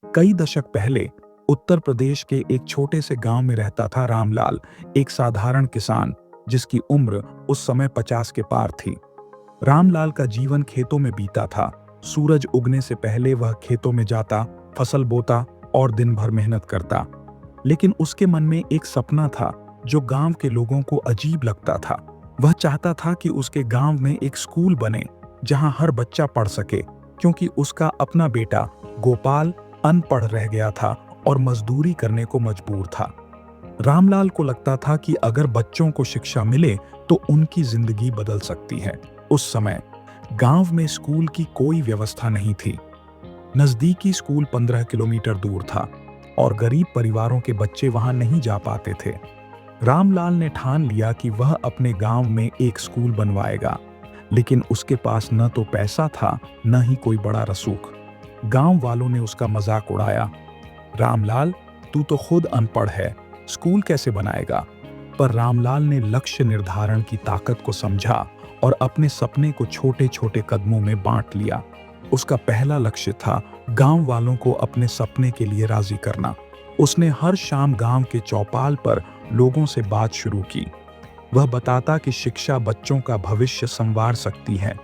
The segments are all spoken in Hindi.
कई दशक पहले उत्तर प्रदेश के एक छोटे से गांव में रहता था रामलाल, एक साधारण किसान जिसकी उम्र उस समय 50 के पार थी। रामलाल का जीवन खेतों में बीता था। सूरज उगने से पहले वह खेतों में जाता, फसल बोता और दिन भर मेहनत करता। लेकिन उसके मन में एक सपना था जो गांव के लोगों को अजीब लगता था। वह चाहता था कि उसके गांव में एक स्कूल बने जहां हर बच्चा पढ़ सके, क्योंकि उसका अपना बेटा गोपाल अनपढ़ रह गया था और मजदूरी करने को मजबूर था। रामलाल को लगता था कि अगर बच्चों को शिक्षा मिले तो उनकी जिंदगी बदल सकती है। उस समय गांव में स्कूल की कोई व्यवस्था नहीं थी। नजदीकी स्कूल 15 किलोमीटर दूर था और गरीब परिवारों के बच्चे वहां नहीं जा पाते थे। रामलाल ने ठान लिया कि वह अपने गांव में एक स्कूल बनवाएगा, लेकिन उसके पास न तो पैसा था न ही कोई बड़ा रसूख। गांव वालों ने उसका मजाक उड़ाया, रामलाल, तू तो खुद अनपढ़ है, स्कूल कैसे बनाएगा? पर रामलाल ने लक्ष्य निर्धारण की ताकत को समझा और अपने सपने को छोटे छोटे कदमों में बांट लिया। उसका पहला लक्ष्य था गांव वालों को अपने सपने के लिए राजी करना। उसने हर शाम गांव के चौपाल पर लोगों से बात शुरू की। वह बताता कि शिक्षा बच्चों का भविष्य संवार सकती है।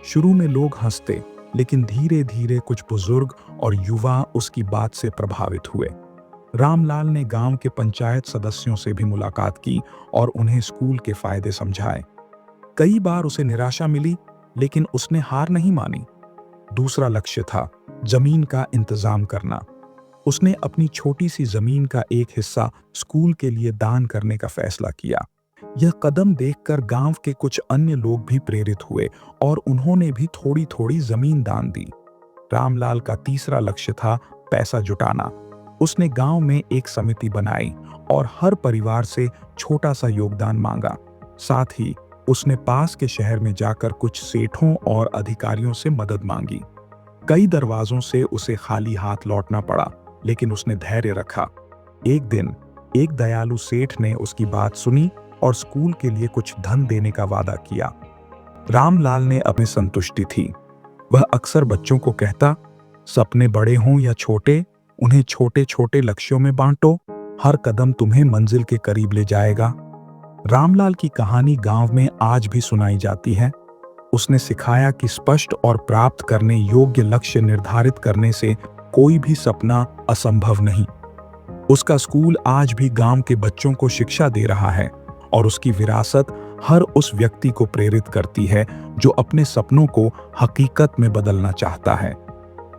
शुरू में लोग हंसते, लेकिन धीरे धीरे कुछ बुजुर्ग और युवा उसकी बात से प्रभावित हुए। रामलाल ने गांव के पंचायत सदस्यों से भी मुलाकात की और उन्हें स्कूल के फायदे समझाए। कई बार उसे निराशा मिली, लेकिन उसने हार नहीं मानी। दूसरा लक्ष्य था जमीन का इंतजाम करना। उसने अपनी छोटी सी जमीन का एक हिस्सा स्कूल के लिए दान करने का फैसला किया। यह कदम देखकर गांव के कुछ अन्य लोग भी प्रेरित हुए और उन्होंने भी थोड़ी थोड़ी जमीन दान दी। रामलाल का तीसरा लक्ष्य था पैसा जुटाना। उसने गांव में एक समिति बनाई और हर परिवार से छोटा सा योगदान मांगा। साथ ही उसने पास के शहर में जाकर कुछ सेठों और अधिकारियों से मदद मांगी। कई दरवाजों से उसे खाली हाथ लौटना पड़ा, लेकिन उसने धैर्य रखा। एक दिन एक दयालु सेठ ने उसकी बात सुनी और स्कूल के लिए कुछ धन देने का वादा किया। रामलाल ने अपनी संतुष्टि थी। वह अक्सर बच्चों को कहता, सपने बड़े हों या छोटे, उन्हें छोटे छोटे लक्ष्यों में बांटो, हर कदम तुम्हें मंजिल के करीब ले जाएगा। रामलाल की कहानी गांव में आज भी सुनाई जाती है। उसने सिखाया कि स्पष्ट और प्राप्त करने योग्य लक्ष्य निर्धारित करने से कोई भी सपना असंभव नहीं। उसका स्कूल आज भी गांव के बच्चों को शिक्षा दे रहा है और उसकी विरासत हर उस व्यक्ति को प्रेरित करती है जो अपने सपनों को हकीकत में बदलना चाहता है।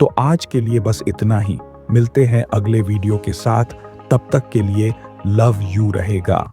तो आज के लिए बस इतना ही। मिलते हैं अगले वीडियो के साथ। तब तक के लिए लव यू रहेगा।